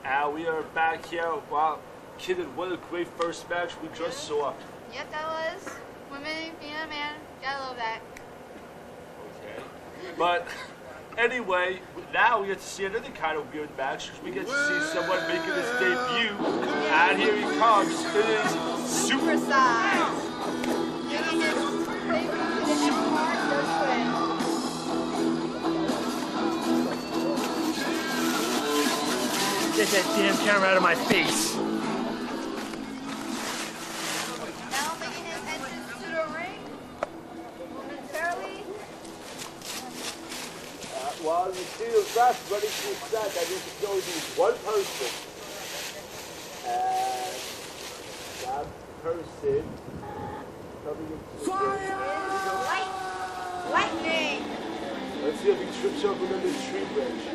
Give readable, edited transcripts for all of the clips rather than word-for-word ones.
We are back here. Wow, kidding, what a great first match we just saw. Yep, that was. Women being a man. Gotta love that. Okay. But anyway, now we get to see another kind of weird match because we get to see someone making his debut. And here he comes. It is Supersize. Making his debut to the X-Mark Third Twin. Get that damn camera out of my face. Now making his entrance to the ring. Momentarily. Well, you see the ref running to his side. That means it's only one person. And that person coming into the ring. Lightning. Let's see if he trips over another tree branch.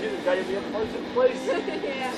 Kid, got your damn parts in place. Yeah.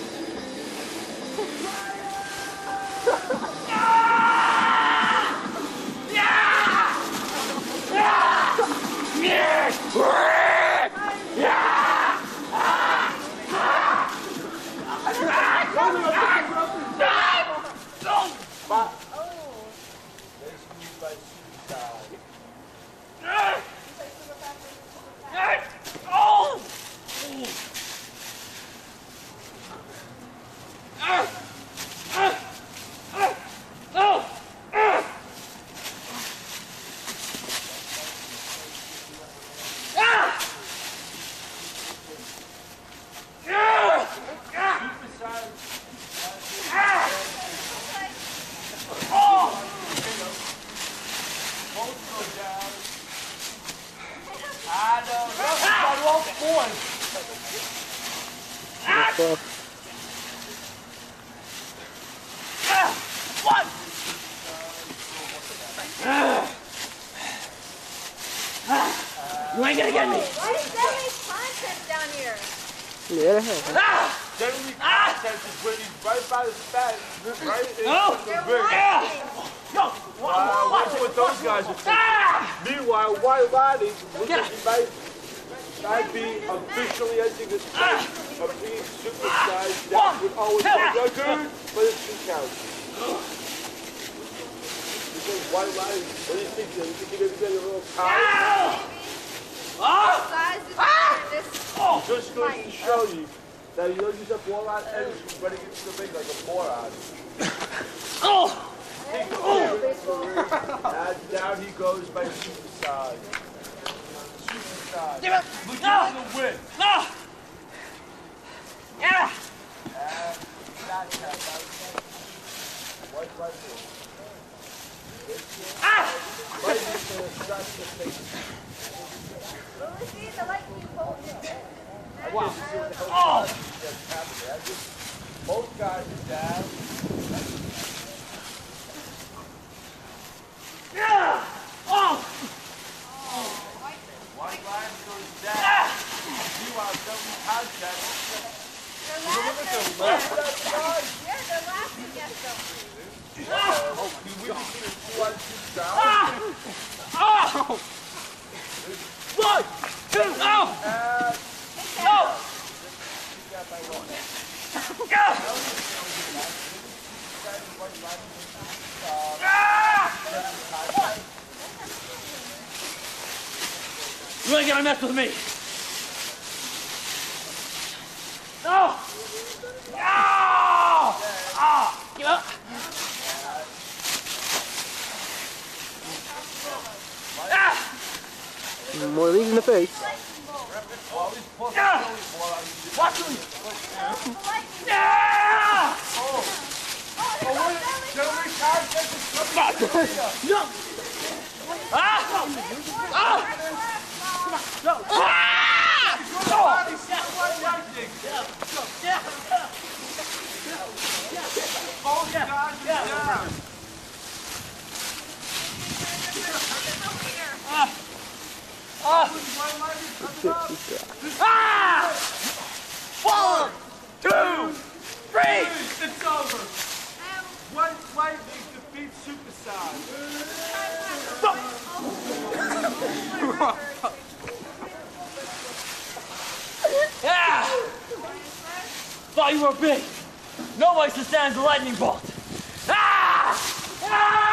What? You ain't gonna get me. Why is deadly content down here? Deadly content is when he's right by the spat, right in the ring. Watch what those guys are thinking. Meanwhile, White Lottie looks like he might be officially ending his fight of being supersized. That would always be a record, but it's 2 counts. Because White Lottie, what do you think? Do you think he's going to get a little tired? Just going to show you that you don't use up all that energy running into the ring like a moron. And down he goes by Supersize. Supersize. Looking for the win. And that's that. White lightning. Lightning's going to scratch the face. We'll see the lightning bolt. Wow. Both guys are down. White line goes down. Meanwhile, double contact. They're laughing at them. Oh, we can see the 2 on 2 down. 1, 2, You ain't gonna mess with me. No! Give up. More leaves in the face. Watch him. No! One, two, three. It's over. White Lightning defeats Supersize. Thought you were big. Nobody sustains a lightning bolt. Ah! Ah!